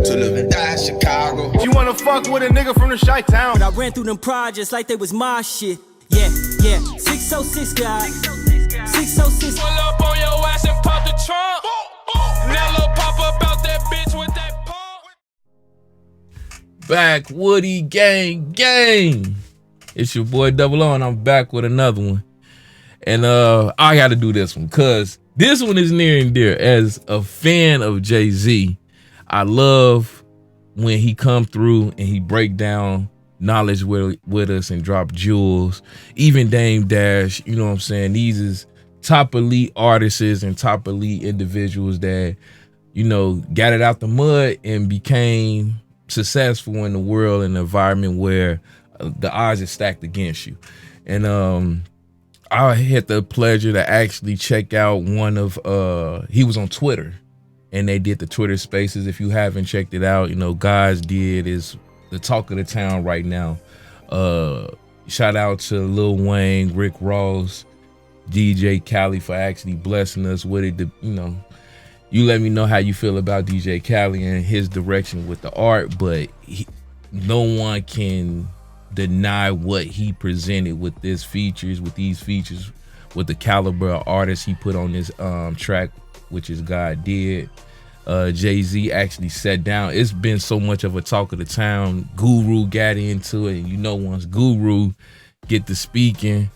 to live and die in Chicago. You wanna fuck with a nigga from the Chi-Town? But I ran through them projects like they was my shit. Yeah, 606 God. 606. Pull up on your ass and pop the trunk. Melo pop up out that bitch with that pump. Back Woody gang. It's your boy Double O, and I'm back with another one. And I gotta do this one because this one is near and dear. As a fan of Jay-Z, I love when he come through and he break down knowledge with us and drop jewels. Even Dame Dash, you know what I'm saying? These is top elite artists and top elite individuals that, you know, got it out the mud and became successful in the world and the environment where the odds are stacked against you. And I had the pleasure to actually check out one of he was on Twitter and they did the Twitter Spaces. If you haven't checked it out, you know, guys did is the talk of the town right now. Shout out to Lil Wayne, Rick Ross, DJ Khaled for actually blessing us with it. You know, you let me know how you feel about DJ Khaled and his direction with the art, but no one can deny what he presented with these features, with the caliber of artists he put on this track, which is God Did. Jay-Z actually sat down. It's been so much of a talk of the town. Guru got into it, and you know, once Guru get to speaking,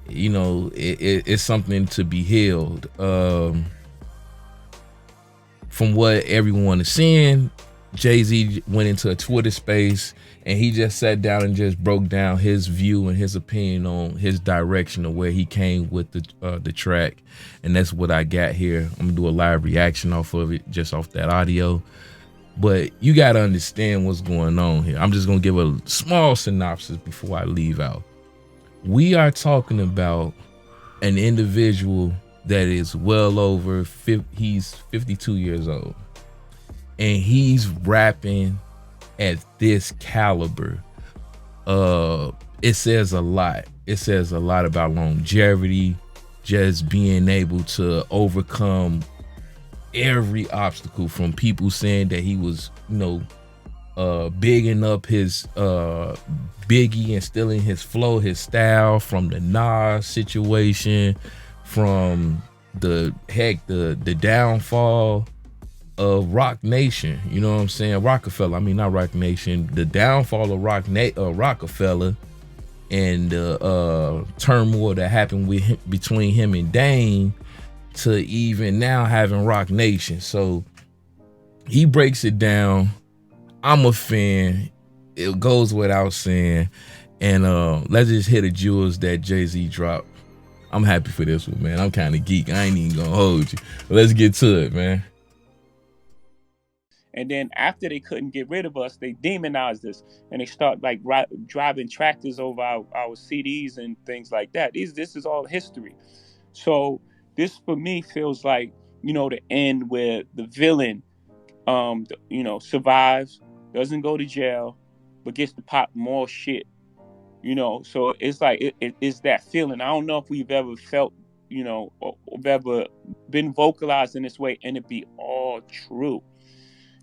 you know, it's something to be held. From what everyone is seeing, Jay-Z went into a Twitter space and he just sat down and just broke down his view and his opinion on his direction of where he came with the track. And that's what I got here. I'm gonna do a live reaction off of it, just off that audio. But you gotta understand what's going on here. I'm just gonna give a small synopsis before I leave out. We are talking about an individual that is well over, he's 52 years old. And he's rapping at this caliber. It says a lot. It says a lot about longevity, just being able to overcome every obstacle, from people saying that he was, you know, bigging up his Biggie and stealing his flow, his style, from the Nas situation, from the downfall of Rock Nation, you know what I'm saying? Rockefeller, I mean, not Rock Nation, the downfall of Rockefeller and the turmoil that happened between him and Dame, to even now having Rock Nation. So he breaks it down. I'm a fan. It goes without saying. And let's just hit the jewels that Jay-Z dropped. I'm happy for this one, man. I'm kind of geek. I ain't even gonna hold you. But let's get to it, man. And then after they couldn't get rid of us, they demonized us, and they start like driving tractors over our CDs and things like that. This is all history. So this for me feels like, you know, the end where the villain, you know, survives, doesn't go to jail, but gets to pop more shit. You know, so it's like it's that feeling. I don't know if we've ever felt, you know, or ever been vocalized in this way, and it be all true.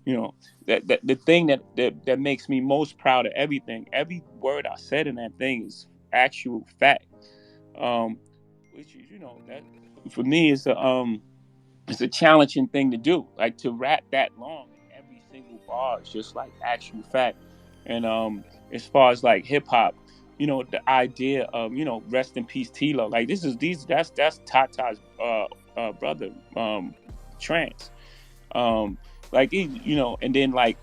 You know, that the thing that makes me most proud of everything, every word I said in that thing is actual fact. Which is, you know, that for me is it's a challenging thing to do. Like, to rap that long in every single bar is just like actual fact. And as far as like hip hop, you know, the idea of, you know, rest in peace Tilo, like that's Tata's brother, Trance. Like, you know, and then like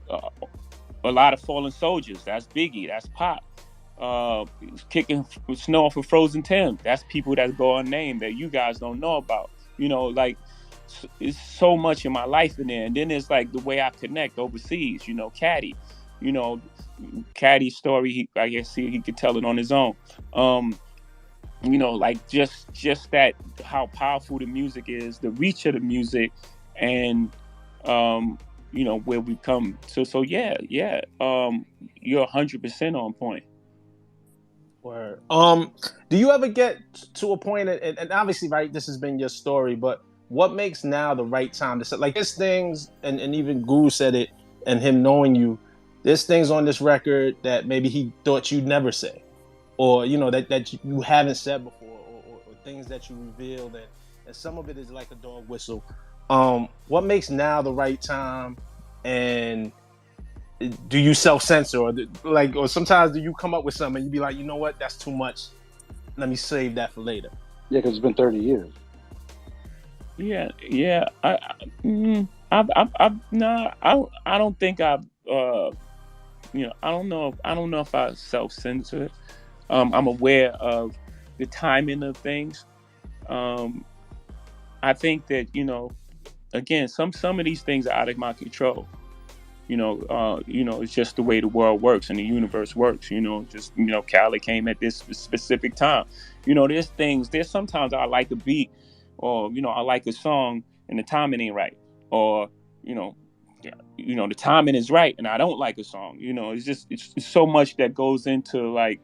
a lot of fallen soldiers. That's Biggie. That's Pop. Kicking snow off of Frozen Tim. That's people that go unnamed that you guys don't know about. You know, like, it's so much in my life in there. And then there's like the way I connect overseas. You know, Caddy. You know, Caddy's story. I guess he could tell it on his own. You know, like just that, how powerful the music is, the reach of the music, and you know, where we come. So yeah. You're 100% on point. Word. Do you ever get to a point, and obviously, right, this has been your story, but what makes now the right time to say, like, there's things, and even Guru said it, and him knowing you, there's things on this record that maybe he thought you'd never say, or that you haven't said before, or things that you revealed, and some of it is like a dog whistle. What makes now the right time, and do you self-censor, or sometimes do you come up with something and you be like, you know what, that's too much, let me save that for later? Yeah, because it's been 30 years. Yeah. No, I don't think I've, I don't know if I self-censor. I'm aware of the timing of things. I think that, again, some of these things are out of my control. It's just the way the world works and the universe works. Cali came at this specific time. There's sometimes I like a beat, or I like a song and the timing ain't right, or the timing is right and I don't like a song. It's so much that goes into like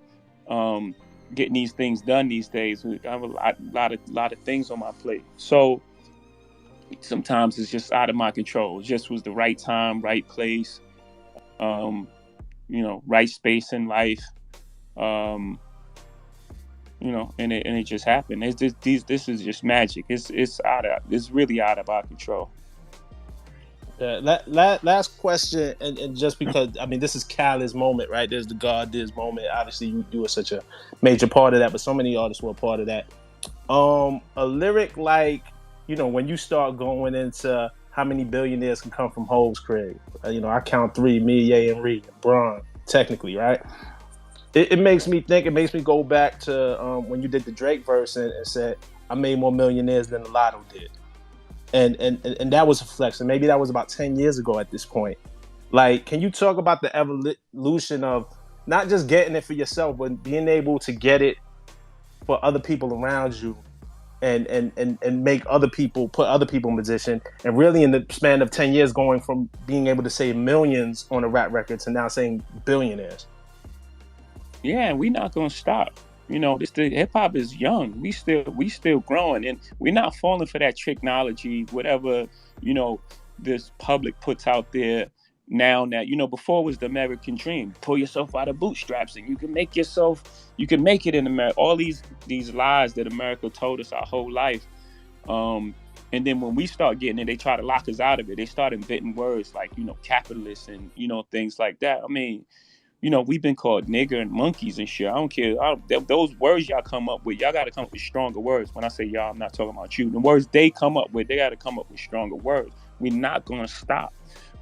getting these things done these days. I have a lot of things on my plate, so sometimes it's just out of my control. It just was the right time, right place, right space in life, and it just happened. It's just this is just magic. It's really out of our control. Last question, and just because this is Khaled's moment, right? There's the God Diz moment. Obviously, you were such a major part of that, but so many artists were a part of that. A lyric like, when you start going into how many billionaires can come from Hove's crib, I count 3: me, Ye, and Ree, Bron, technically, right? It makes me think. It makes me go back to when you did the Drake verse and said, "I made more millionaires than the Lotto did." And that was a flex, and maybe that was about 10 years ago at this point. Like, can you talk about the evolution of not just getting it for yourself, but being able to get it for other people around you, and make other people, put other people in position, and really in the span of 10 years going from being able to say millions on a rap record to now saying billionaires? Yeah, we're not gonna stop. The hip hop is young. We still growing, and we're not falling for that technology, whatever, this public puts out there now. That, before was the American dream. Pull yourself out of bootstraps and you can make it in America. All these lies that America told us our whole life. And then when we start getting it, they try to lock us out of it. They start inventing words like, capitalist and, things like that. We've been called nigger and monkeys and shit. I don't care. Those words y'all come up with, y'all got to come up with stronger words. When I say y'all, I'm not talking about you. The words they come up with, they got to come up with stronger words. We're not going to stop.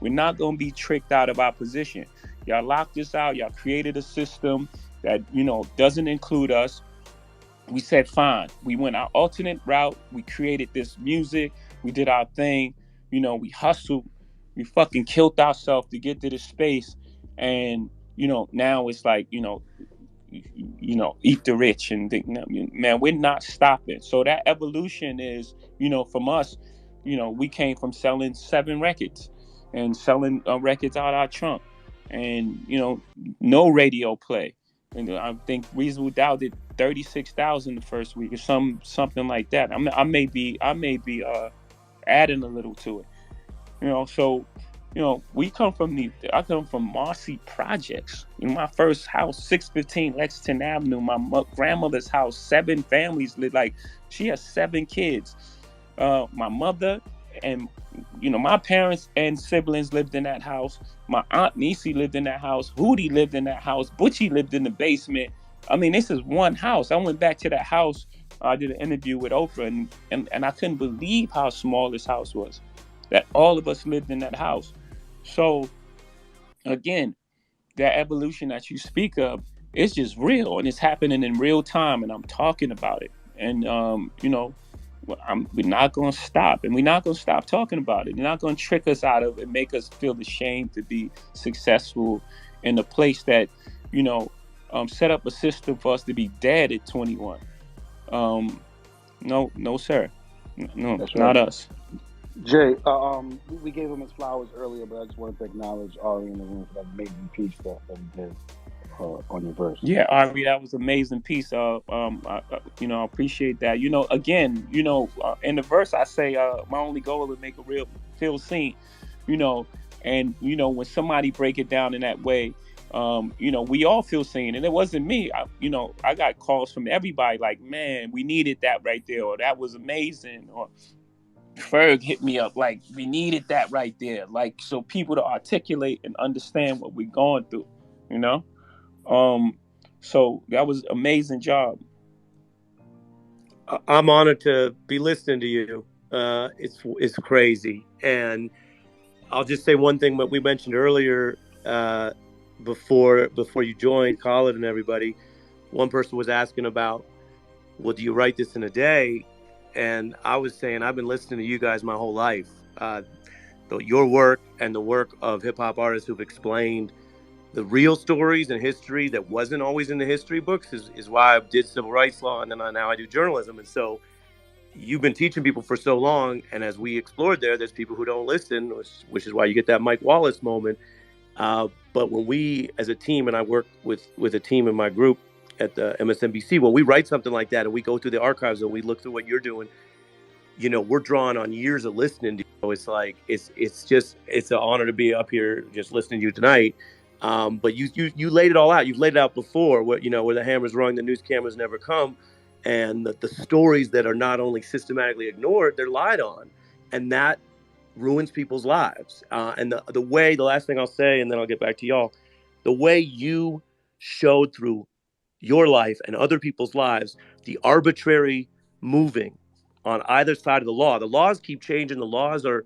We're not going to be tricked out of our position. Y'all locked us out. Y'all created a system that, doesn't include us. We said, fine. We went our alternate route. We created this music. We did our thing. We hustled. We fucking killed ourselves to get to this space. And now it's like, eat the rich and think, man, we're not stopping. So that evolution is, from us, we came from selling 7 records and selling records out our trunk, and, no radio play. And I think Reasonable Doubt did 36,000 the first week or something like that. I may be adding a little to it, so. I come from Marcy Projects. In my first house, 615 Lexington Avenue, my grandmother's house, 7 families lived. Like, she has 7 kids. My mother and, my parents and siblings lived in that house. My aunt Niecy lived in that house. Hootie lived in that house. Butchie lived in the basement. This is one house. I went back to that house. I did an interview with Oprah, and I couldn't believe how small this house was. That all of us lived in that house. So, again, that evolution that you speak of, it's just real, and it's happening in real time, and I'm talking about it. And, we're not going to stop, and we're not going to stop talking about it. You're not going to trick us out of it and make us feel ashamed to be successful in a place that, set up a system for us to be dead at 21. No, sir. No, that's not us. Jay, we gave him his flowers earlier, but I just wanted to acknowledge Ari in the room for that amazing piece that he did on your verse. Yeah, Ari, that was an amazing piece. I appreciate that. Again, in the verse I say, my only goal is to make a real feel seen, And when somebody break it down in that way, we all feel seen. And it wasn't me. I got calls from everybody like, man, we needed that right there, or that was amazing, or Ferg hit me up like, we needed that right there, like, so people to articulate and understand what we're going through, so that was amazing job. I'm honored to be listening to you. It's crazy. And I'll just say one thing, what we mentioned earlier, before you joined, Khaled and everybody. One person was asking about, well, do you write this in a day? And I was saying, I've been listening to you guys my whole life. Your work and the work of hip hop artists who've explained the real stories and history that wasn't always in the history books is why I did civil rights law, and then now I do journalism. And so you've been teaching people for so long, and as we explored there's people who don't listen, which is why you get that Mike Wallace moment. But when we, as a team, and I work with a team in my group at the MSNBC, when we write something like that and we go through the archives and we look through what you're doing, we're drawing on years of listening to you. It's like, it's an honor to be up here just listening to you tonight. But you laid it all out. You've laid it out before, where the hammer's rung, the news cameras never come. And the stories that are not only systematically ignored, they're lied on. And that ruins people's lives. And the last thing I'll say, and then I'll get back to y'all, the way you showed through your life and other people's lives, the arbitrary moving on either side of the law. The laws keep changing. The laws are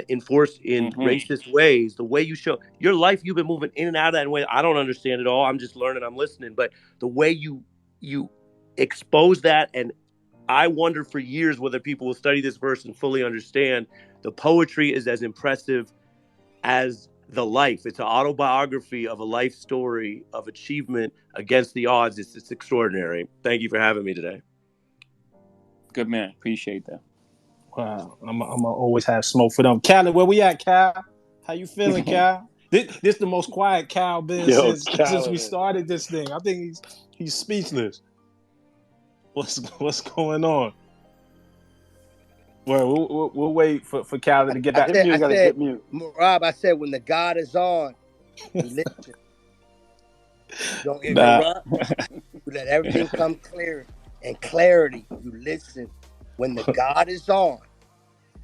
enforced in racist ways. The way you show your life, you've been moving in and out of that way. I don't understand it all. I'm just learning. I'm listening. But the way you expose that, and I wonder for years whether people will study this verse and fully understand the poetry is as impressive as the life. It's an autobiography of a life story of achievement against the odds. It's extraordinary. Thank you for having me today. Good man. Appreciate that. Wow. I'm gonna always have smoke for them. Callie, where we at, Cal? How you feeling, Cal? This the most quiet Cal been since we started this thing. I think he's speechless. What's going on? Well, we'll wait for Callie to get back. I said, Rob, I said, when the God is on, you listen. Don't interrupt. You let everything come clear and clarity. You listen. When the God is on,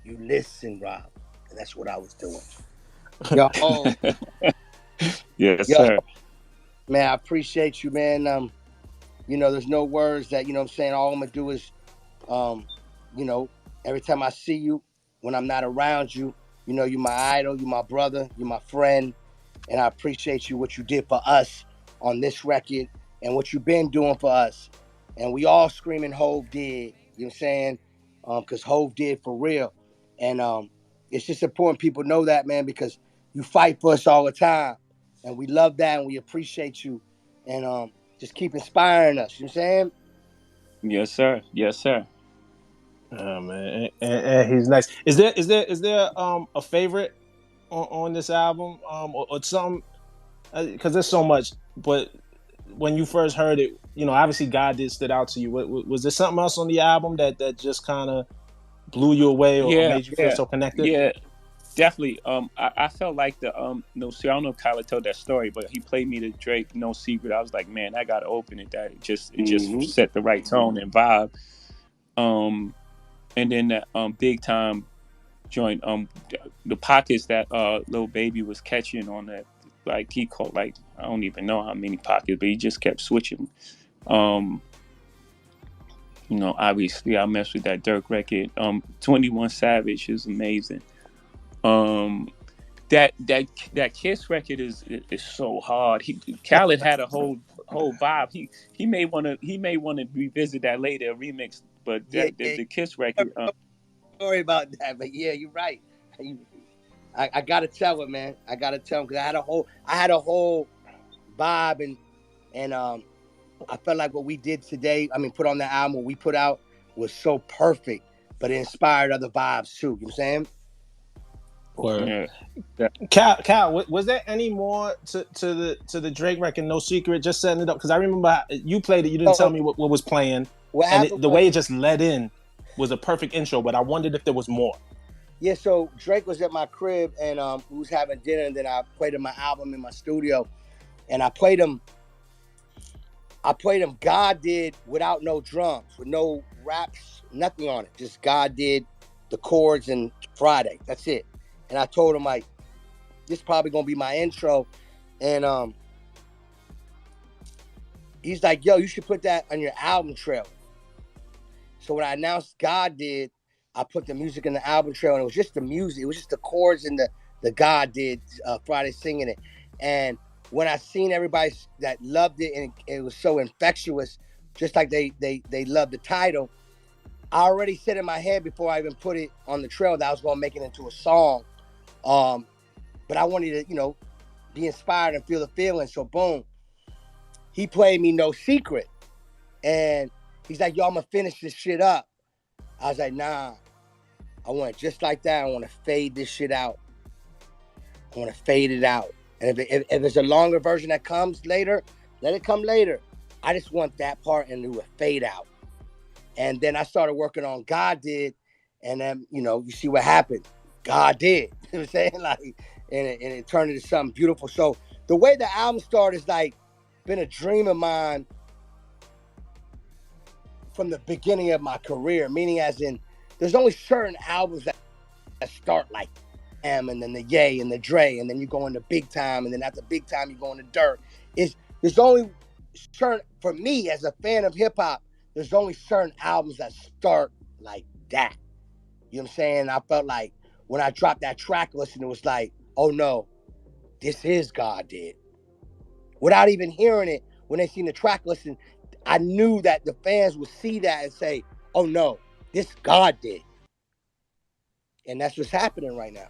you listen, Rob. And that's what I was doing. Yo, yes, sir. Man, I appreciate you, man. There's no words that, what I'm saying, all I'm gonna do is, every time I see you, when I'm not around you, you're my idol, you're my brother, you're my friend. And I appreciate you, what you did for us on this record and what you've been doing for us. And we all screaming Hove did, you know what I'm saying? Because Hove did for real. And it's just important people know that, man, because you fight for us all the time. And we love that and we appreciate you. And just keep inspiring us, you know what I'm saying? Yes, sir. Yes, sir. Oh man, and he's nice. Is there a favorite on this album, or some? Because there's so much. But when you first heard it, obviously God did stood out to you. Was there something else on the album that just kind of blew you away or made you feel so connected? Yeah, definitely. I felt like I don't know if Tyler told that story, but he played me the Drake No Secret. I was like, man, I gotta open it. That it just set the right tone and vibe. And then that Big Time joint, the pockets that Lil Baby was catching on that, like he called, like, I don't even know how many pockets, but he just kept switching. Obviously I messed with that Dirk record. 21 Savage is amazing. That Kiss record is so hard. Khaled had a whole vibe. He may want to revisit that later, remix. But the Kiss record. Sorry about that, but yeah, you're right. I gotta tell it, man. I gotta tell him because I had a whole vibe and I felt like what we did today. Put on the album, what we put out was so perfect, but it inspired other vibes too. You know what I'm saying? Yeah. Cal, was there any more to the Drake record, No Secret, just setting it up? Because I remember you played it, you didn't tell me what was playing, and the way it just led in was a perfect intro, but I wondered if there was more. Yeah, so Drake was at my crib and we was having dinner, and then I played him my album in my studio, and I played him God Did without no drums, with no raps, nothing on it. Just God Did the chords and Friday. That's it. And I told him like, this is probably gonna be my intro. And he's like, yo, you should put that on your album trailer. So when I announced God Did, I put the music in the album trailer, and it was just the music. It was just the chords and the God Did Friday singing it. And when I seen everybody that loved it, and it was so infectious, just like they loved the title, I already said in my head before I even put it on the trailer that I was gonna make it into a song. But I wanted to, be inspired and feel the feeling. So boom, he played me No Secret. And he's like, yo, I'm gonna finish this shit up. I was like, nah, I want it just like that. I want to fade this shit out. I want to fade it out. And if there's a longer version that comes later, let it come later. I just want that part and do a fade out. And then I started working on God Did. And then, you see what happened. God did. You know what I'm saying? Like, and it turned into something beautiful. So the way the album started is like been a dream of mine from the beginning of my career, meaning as in there's only certain albums that start like M, and then the Ye and the Dre, and then you go into Big Time, and then after Big Time you go into Dirt. There's only certain, for me as a fan of hip hop, there's only certain albums that start like that. You know what I'm saying? I felt like when I dropped that track list, it was like, oh no, this is God Did. Without even hearing it, when they seen the track list, I knew that the fans would see that and say, oh no, this God Did. And that's what's happening right now.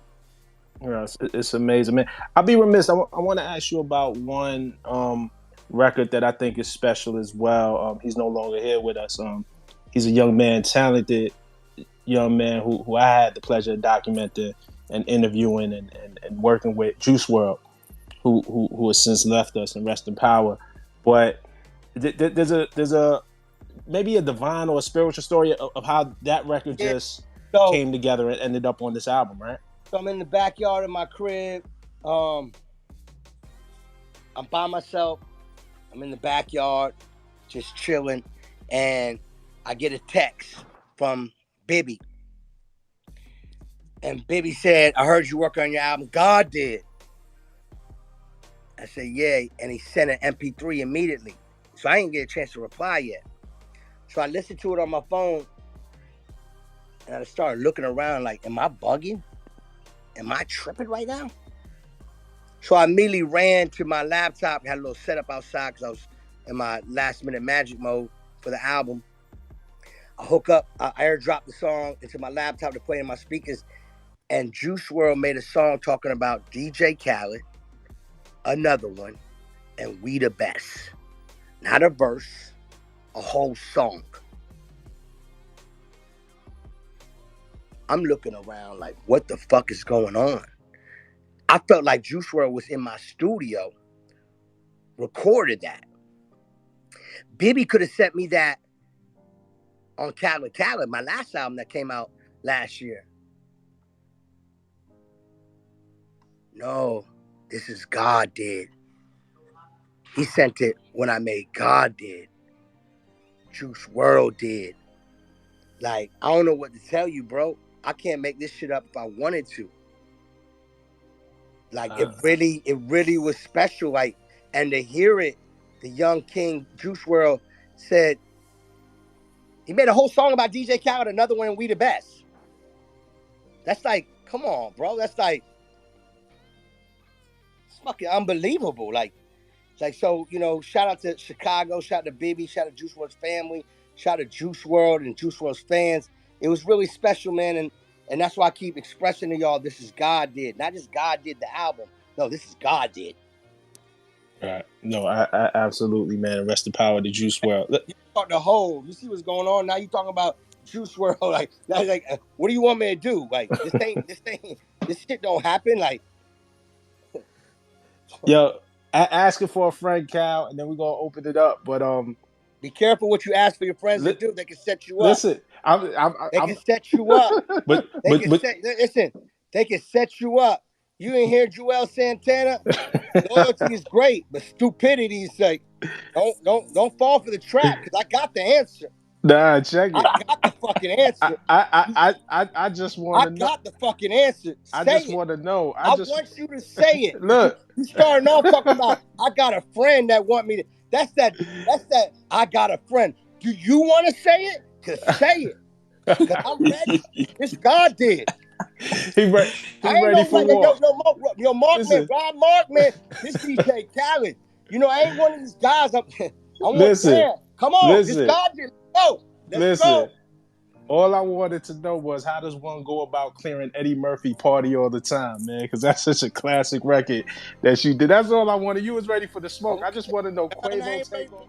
Yeah, it's amazing, man. I'll be remiss. I want to ask you about one record that I think is special as well. He's no longer here with us. He's a young man, talented young man who I had the pleasure of documenting and interviewing and working with, Juice WRLD, who has since left us and rest in power. But there's a maybe a divine or a spiritual story of how that record just came together and ended up on this album, right? So I'm in the backyard of my crib. I'm by myself. I'm in the backyard, just chilling, and I get a text from Bibby. And Bibby said, I heard you working on your album, God Did. I said, yeah, and he sent an MP3 immediately. So I didn't get a chance to reply yet. So I listened to it on my phone, and I started looking around like, am I bugging? Am I tripping right now? So I immediately ran to my laptop, had a little setup outside because I was in my last minute magic mode for the album. I hook up, I airdrop the song into my laptop to play in my speakers, and Juice WRLD made a song talking about DJ Khaled, another one, and We the Best. Not a verse, a whole song. I'm looking around like, what the fuck is going on? I felt like Juice WRLD was in my studio, recorded that. Bibby could have sent me that on Khaled, my last album that came out last year. No, this is God Did. He sent it when I made God Did. Juice WRLD did. Like, I don't know what to tell you, bro. I can't make this shit up if I wanted to. Like, it really was special. Like, and to hear it, the young king, Juice WRLD, said, he made a whole song about DJ Khaled, another one, We the Best. That's like, come on, bro. That's like, it's fucking unbelievable. Like, so, shout out to Chicago, shout out to Bibby, shout out to Juice WRLD's family, shout out to Juice WRLD and Juice WRLD's fans. It was really special, man, and that's why I keep expressing to y'all, this is God Did. Not just God Did the album. No, this is God Did. Right. No, I absolutely, man. Rest in power to Juice WRLD. You talk the whole. You see what's going on now? You talking about Juice WRLD? Like, now like, what do you want me to do? Like, this shit don't happen. Like, yo, asking for a friend, Cal, and then we're gonna open it up. But be careful what you ask for your friends to do. They can set you up. Listen, They can set you up. but They can listen. They can set you up. You ain't hear Joel Santana? Loyalty is great, but stupidity is like, don't fall for the trap because I got the answer. Nah, check it. I got the fucking answer. I just want to know. I got the fucking answer. I Say just it. want to know. I want you to say it. Look, you starting off talking about I got a friend that want me to. That's that. I got a friend. Do you want to say it? Cause say it. Cause I'm ready. This God did. He ready for war. Yo, Mark, man, Rob Mark, man. This DJ Khaled. You know, I ain't one of these guys. I want Sam. Come on, this God did. Let's go. All I wanted to know was how does one go about clearing Eddie Murphy Party All the Time, man? Because that's such a classic record that you did. That's all I wanted. You was ready for the smoke. I just want to know Quavo take off.